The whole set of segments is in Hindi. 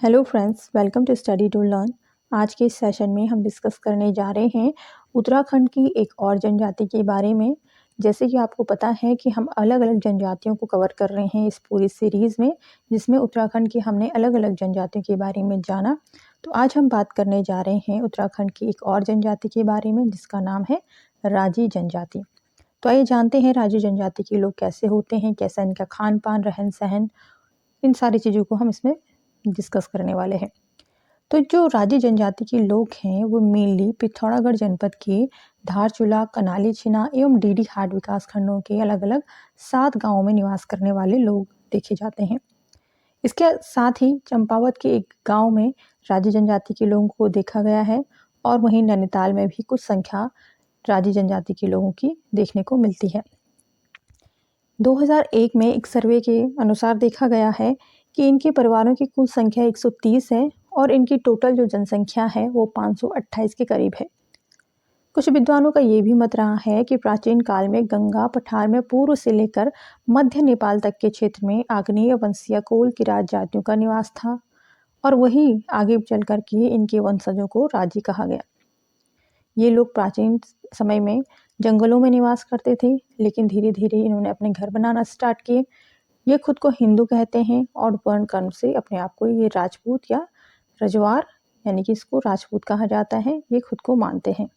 Hello friends, welcome to study to learn. आज के इस सेशन में हम डिस्कस करने जा रहे हैं उत्तराखंड की एक और जनजाति के बारे में। जैसे कि आपको पता है कि हम अलग अलग जनजातियों को कवर कर रहे हैं इस पूरी सीरीज़ में, जिसमें उत्तराखंड की हमने अलग अलग जनजातियों के बारे में जाना। तो आज हम बात करने जा रहे हैं उत्तराखंड की एक और जनजाति के बारे में, जिसका नाम है राजी जनजाति। तो आइए जानते हैं राजी जनजाति के लोग कैसे होते हैं, कैसा इनका खान पान, रहन सहन, इन सारी चीज़ों को हम इसमें डिस्कस करने वाले हैं। तो जो राजी जनजाति के लोग हैं वो मेनली पिथौरागढ़ जनपद के धारचूला, कनाली छिना एवं डीडी हाट विकास खंडों के अलग अलग 7 गांवों में निवास करने वाले लोग देखे जाते हैं। इसके साथ ही चंपावत के एक गांव में राजी जनजाति के लोगों को देखा गया है और वहीं नैनीताल में भी कुछ संख्या राजी जनजाति के लोगों की देखने को मिलती है। 2001 में एक सर्वे के अनुसार देखा गया है कि इनके परिवारों की कुल संख्या 130 है और इनकी टोटल जो जनसंख्या है वो 528 के करीब है। कुछ विद्वानों का ये भी मत रहा है कि प्राचीन काल में गंगा पठार में पूर्व से लेकर मध्य नेपाल तक के क्षेत्र में आग्नेय वंशीय कोल किरात जातियों का निवास था और वही आगे चल कर के इनके वंशजों को राजी कहा गया। ये लोग प्राचीन समय में जंगलों में निवास करते थे, लेकिन धीरे धीरे इन्होंने अपने घर बनाना स्टार्ट किए। ये खुद को हिंदू कहते हैं और वर्ण कर्म से अपने आप को ये राजपूत या रजवार, यानी कि इसको राजपूत कहा जाता है, ये खुद को मानते हैं।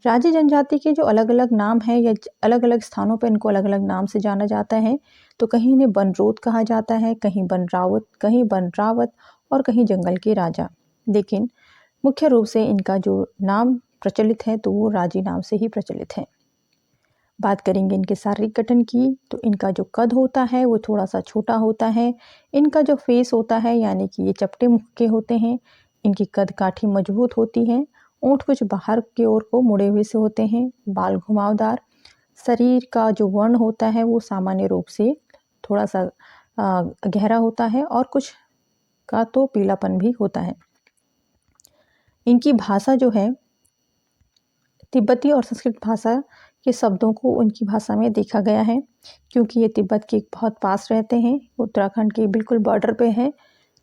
राजी जनजाति के जो अलग अलग नाम हैं या अलग अलग स्थानों पर इनको अलग अलग नाम से जाना जाता है। तो कहीं इन्हें बनरोत कहा जाता है, कहीं बनरावत, कहीं बनरावत और कहीं जंगल के राजा। लेकिन मुख्य रूप से इनका जो नाम प्रचलित है तो वो राजी नाम से ही प्रचलित है। बात करेंगे इनके शारीरिक गठन की, तो इनका जो कद होता है वो थोड़ा सा छोटा होता है। इनका जो फेस होता है, यानी कि ये चपटे मुख के होते हैं। इनकी कद काठी मजबूत होती है। ओंठ कुछ बाहर की ओर को मुड़े हुए से होते हैं। बाल घुमावदार। शरीर का जो वर्ण होता है वो सामान्य रूप से थोड़ा सा गहरा होता है और कुछ का तो पीलापन भी होता है। इनकी भाषा जो है तिब्बती और संस्कृत भाषा के शब्दों को उनकी भाषा में देखा गया है, क्योंकि ये तिब्बत के बहुत पास रहते हैं। उत्तराखंड के बिल्कुल बॉर्डर पे है,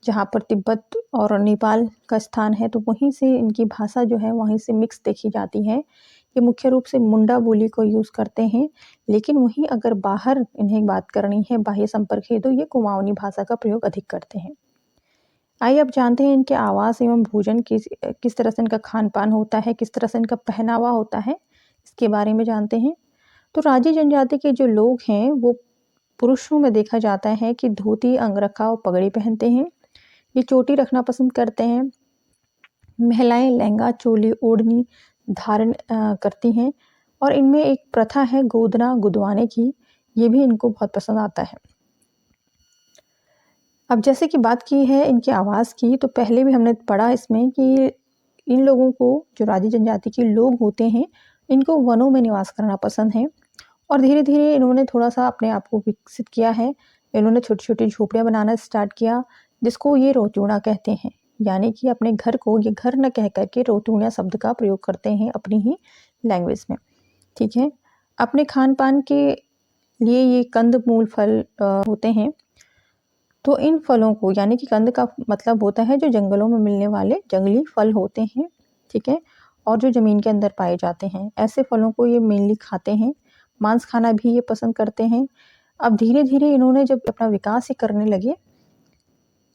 जहाँ पर तिब्बत और नेपाल का स्थान है, तो वहीं से इनकी भाषा जो है वहीं से मिक्स देखी जाती है। ये मुख्य रूप से मुंडा बोली को यूज़ करते हैं, लेकिन वहीं अगर बाहर इन्हें बात करनी है, बाह्य संपर्क है, तो ये कुमाऊनी भाषा का प्रयोग अधिक करते हैं। आइए अब जानते हैं इनके आवास एवं भोजन किस तरह से इनका खान पान होता है, किस तरह से इनका पहनावा होता है, इसके बारे में जानते हैं। तो राजी जनजाति के जो लोग हैं वो पुरुषों में देखा जाता है कि धोती, अंगरखा और पगड़ी पहनते हैं। ये चोटी रखना पसंद करते हैं। महिलाएं लहंगा, चोली, ओढ़नी धारण करती हैं और इनमें एक प्रथा है गोदना गुदवाने की, ये भी इनको बहुत पसंद आता है। अब जैसे कि बात की है इनके आवास की, तो पहले भी हमने पढ़ा इसमें कि इन लोगों को, जो राजी जनजाति के लोग होते हैं, इनको वनों में निवास करना पसंद है और धीरे धीरे इन्होंने थोड़ा सा अपने आप को विकसित किया है। इन्होंने छोटी छोटी झोपड़ियाँ बनाना स्टार्ट किया, जिसको ये रोतूड़ा कहते हैं। यानी कि अपने घर को ये घर न कह करके रोतूड़ा शब्द का प्रयोग करते हैं अपनी ही लैंग्वेज में। ठीक है। अपने खान पान के लिए ये कंद मूल फल होते हैं। तो इन फलों को, यानी कि कंद का मतलब होता है जो जंगलों में मिलने वाले जंगली फल होते हैं, ठीक है, और जो ज़मीन के अंदर पाए जाते हैं, ऐसे फलों को ये मेनली खाते हैं। मांस खाना भी ये पसंद करते हैं। अब धीरे धीरे इन्होंने जब अपना विकास ही करने लगे,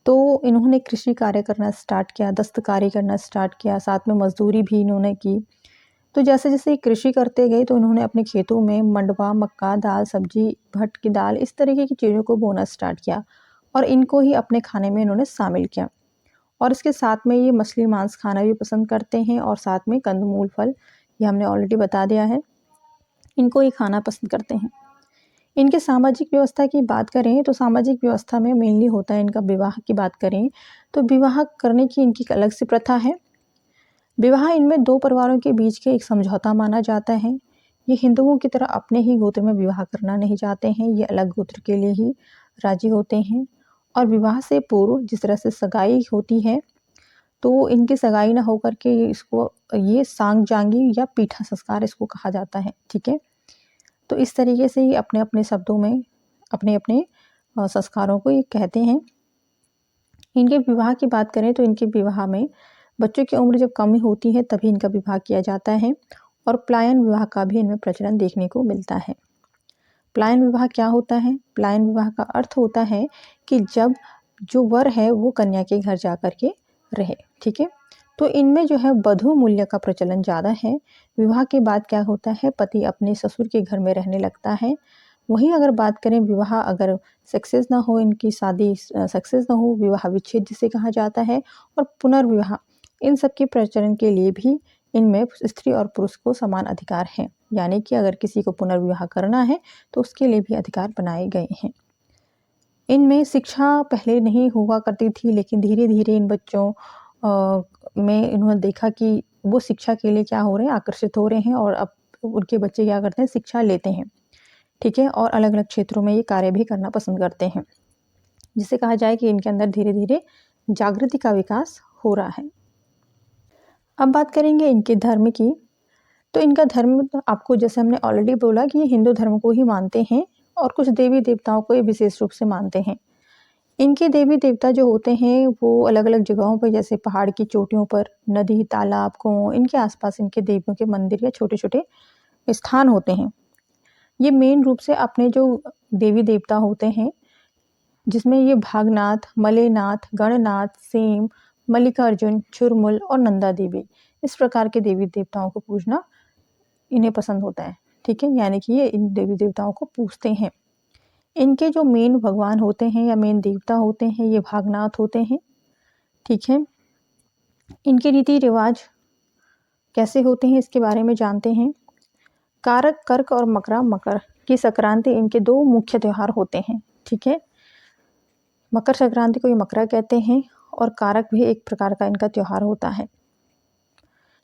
तो इन्होंने कृषि कार्य करना स्टार्ट किया, दस्तकारी करना स्टार्ट किया, साथ में मजदूरी भी इन्होंने की। तो जैसे जैसे कृषि करते गए तो इन्होंने अपने खेतों में मंडवा, मक्का, दाल, सब्जी, भट्ट की दाल, इस तरीके की चीज़ों को बोना स्टार्ट किया और इनको ही अपने खाने में इन्होंने शामिल किया। और इसके साथ में ये मछली मांस खाना भी पसंद करते हैं और साथ में कंदमूल फल, ये हमने ऑलरेडी बता दिया है, इनको ही खाना पसंद करते हैं। इनके सामाजिक व्यवस्था की बात करें तो सामाजिक व्यवस्था में मेनली होता है इनका विवाह की बात करें तो विवाह करने की इनकी एक अलग सी प्रथा है। विवाह इनमें 2 परिवारों के बीच के एक समझौता माना जाता है। ये हिंदुओं की तरह अपने ही गोत्र में विवाह करना नहीं चाहते हैं, ये अलग गोत्र के लिए ही राजी होते हैं। और विवाह से पूर्व जिस तरह से सगाई होती है, तो इनकी सगाई ना होकर के इसको ये सांग जांगी या पीठा संस्कार इसको कहा जाता है, ठीक है। तो इस तरीके से ही अपने अपने शब्दों में अपने अपने संस्कारों को ये कहते हैं। इनके विवाह की बात करें तो इनके विवाह में बच्चों की उम्र जब कम होती है तभी इनका विवाह किया जाता है और पलायन विवाह का भी इनमें प्रचलन देखने को मिलता है। पलायन विवाह क्या होता है? पलायन विवाह का अर्थ होता है कि जब जो वर है वो कन्या के घर जा कर के रहे, ठीक है? तो इनमें जो है वधू मूल्य का प्रचलन ज़्यादा है। विवाह के बाद क्या होता है, पति अपने ससुर के घर में रहने लगता है। वहीं अगर बात करें विवाह अगर सक्सेस ना हो, इनकी शादी सक्सेस ना हो, विवाह विच्छेद जिसे कहा जाता है और पुनर्विवाह, इन सब के प्रचलन के लिए भी इनमें स्त्री और पुरुष को समान अधिकार हैं। यानी कि अगर किसी को पुनर्विवाह करना है तो उसके लिए भी अधिकार बनाए गए हैं। इनमें शिक्षा पहले नहीं हुआ करती थी, लेकिन धीरे-धीरे इन बच्चों में इन्होंने देखा कि वो शिक्षा के लिए क्या हो रहे हैं, आकर्षित हो रहे हैं और अब उनके बच्चे क्या करते हैं, शिक्षा लेते हैं, ठीक है? और अलग-अलग क्षेत्रों में ये कार्य भी करना पसंद करते हैं, जिसे कहा जाए कि इनके अंदर धीरे-धीरे जागृति का विकास हो रहा है। अब बात करेंगे इनके धर्म की, तो इनका धर्म आपको जैसे हमने ऑलरेडी बोला कि ये हिंदू धर्म को ही मानते हैं और कुछ देवी देवताओं को ये विशेष रूप से मानते हैं। इनके देवी देवता जो होते हैं वो अलग-अलग जगहों पर जैसे पहाड़ की चोटियों पर, नदी, तालाब, कुओं, इनके आसपास इनके देवियों के मंदिर या छोटे-छोटे स्थान होते हैं। ये मेन रूप से अपने जो देवी देवता होते हैं, जिसमें ये भागनाथ, मलेनाथ, गणनाथ, सेम, मल्लिकार्जुन, चुरमुल और नंदा देवी, इस प्रकार के देवी देवताओं को पूजना इन्हें पसंद होता है, ठीक है? यानी कि ये इन देवी देवताओं को पूजते हैं। इनके जो मेन भगवान होते हैं या मेन देवता होते हैं, ये भागनाथ होते हैं, ठीक है? इनके रीति रिवाज कैसे होते हैं इसके बारे में जानते हैं। कारक कर्क और मकर की संक्रांति इनके दो मुख्य त्यौहार होते हैं, ठीक है? मकर संक्रांति को ये मकरा कहते हैं और कारक भी एक प्रकार का इनका त्यौहार होता है,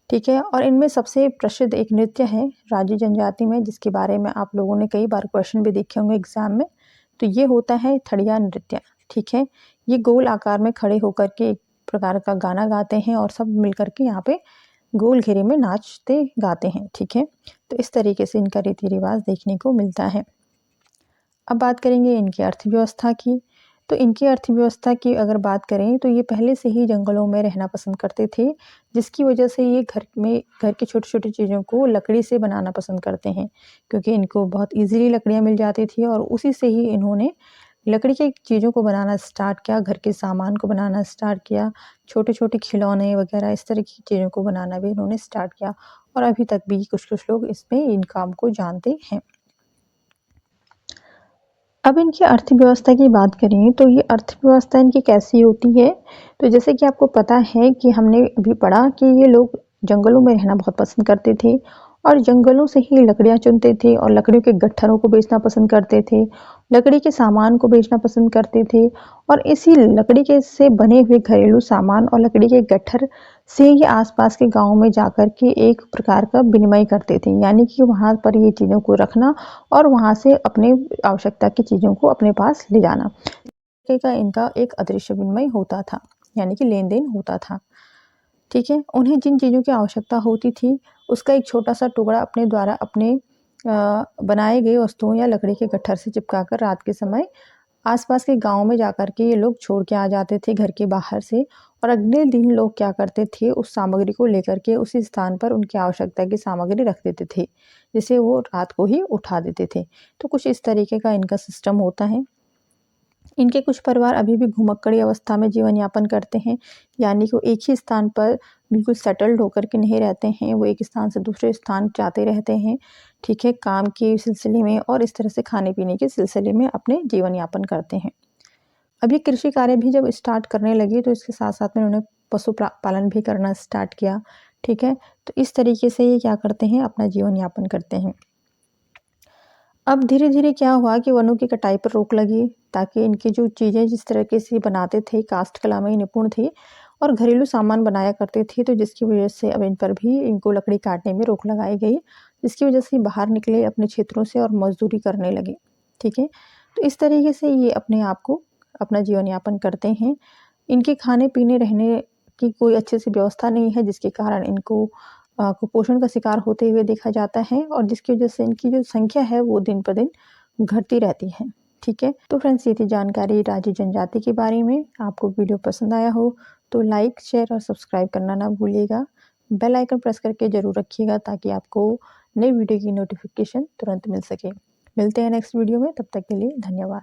ठीक है? और इनमें सबसे प्रसिद्ध एक नृत्य है राजी जनजाति में, जिसके बारे में आप लोगों ने कई बार क्वेश्चन भी देखे होंगे एग्जाम में। तो ये होता है थड़िया नृत्य, ठीक है? ये गोल आकार में खड़े होकर के एक प्रकार का गाना गाते हैं और सब मिलकर के यहाँ पे गोल घेरे में नाचते गाते हैं, ठीक है? तो इस तरीके से इनका रीति रिवाज देखने को मिलता है। अब बात करेंगे इनकी अर्थव्यवस्था की। तो इनकी अर्थव्यवस्था की अगर बात करें तो ये पहले से ही जंगलों में रहना पसंद करते थे, जिसकी वजह से ये घर की छोटी-छोटी चीज़ों को लकड़ी से बनाना पसंद करते हैं, क्योंकि इनको बहुत ईज़िली लकड़ियाँ मिल जाती थी और उसी से ही इन्होंने लकड़ी की चीज़ों को बनाना स्टार्ट किया, घर के सामान को बनाना स्टार्ट किया, छोटे-छोटे खिलौने वगैरह इस तरह की चीज़ों को बनाना भी इन्होंने स्टार्ट किया और अभी तक भी कुछ-कुछ लोग इसमें इन काम को जानते हैं। अब इनकी अर्थव्यवस्था की बात करें तो ये अर्थव्यवस्था इनकी कैसी होती है, तो जैसे कि आपको पता है कि हमने अभी पढ़ा कि ये लोग जंगलों में रहना बहुत पसंद करते थे और जंगलों से ही लकड़ियाँ चुनते थे और लकड़ियों के गट्ठरों को बेचना पसंद करते थे, लकड़ी के सामान को बेचना पसंद करते थे और इसी लकड़ी के से बने हुए घरेलू सामान और लकड़ी के गट्ठर से ये आसपास के गाँव में जाकर के एक प्रकार का विनिमय करते थे, यानी कि वहाँ पर ये चीज़ों को रखना और वहाँ से अपने आवश्यकता की चीज़ों को अपने पास ले जाना। का इनका एक अदृश्य विनिमय होता था, यानी कि लेन-देन होता था, ठीक है? उन्हें जिन चीज़ों की आवश्यकता होती थी, उसका एक छोटा-सा टुकड़ा अपने द्वारा अपने बनाए गए वस्तुओं या लकड़ी के गट्ठर से चिपका कर रात के समय आस-पास के गाँव में जाकर के ये लोग छोड़ के आ जाते थे घर के बाहर से और अगले दिन लोग क्या करते थे, उस सामग्री को लेकर के उसी स्थान पर उनकी आवश्यकता की सामग्री रख देते थे, जिसे वो रात को ही उठा देते थे। तो कुछ इस तरीके का इनका सिस्टम होता है। इनके कुछ परिवार अभी भी घुमक्कड़ी अवस्था में जीवन यापन करते हैं, यानी कि वो एक ही स्थान पर बिल्कुल सेटल्ड होकर के नहीं रहते हैं, वो एक स्थान से दूसरे स्थान जाते रहते हैं, ठीक है? काम के सिलसिले में और इस तरह से खाने-पीने के सिलसिले में अपने जीवन यापन करते हैं। अब ये कृषि कार्य भी जब स्टार्ट करने लगे तो इसके साथ-साथ में उन्होंने पशु पालन भी करना स्टार्ट किया, ठीक है? तो इस तरीके से ये क्या करते हैं, अपना जीवन यापन करते हैं। अब धीरे-धीरे क्या हुआ कि वनों की कटाई पर रोक लगी ताकि इनकी जो चीज़ें जिस तरीके से बनाते थे, कास्ट कला में ही निपुण थे और घरेलू सामान बनाया करते थे, तो जिसकी वजह से अब इन पर भी इनको लकड़ी काटने में रोक लगाई गई, जिसकी वजह से बाहर निकले अपने क्षेत्रों से और मज़दूरी करने लगे, ठीक है? तो इस तरीके से ये अपने आप को अपना जीवन यापन करते हैं। इनके खाने-पीने, रहने की कोई अच्छे से व्यवस्था नहीं है, जिसके कारण इनको कुपोषण का शिकार होते हुए देखा जाता है और जिसकी वजह से इनकी जो संख्या है वो दिन पर दिन घटती रहती है, ठीक ठीक है, तो फ्रेंड्स ये थी जानकारी राजी जनजाति के बारे में। आपको वीडियो पसंद आया हो तो लाइक, शेयर और सब्सक्राइब करना ना भूलिएगा। बेल आइकन प्रेस करके ज़रूर रखिएगा ताकि आपको नई वीडियो की नोटिफिकेशन तुरंत मिल सके। मिलते हैं नेक्स्ट वीडियो में, तब तक के लिए धन्यवाद।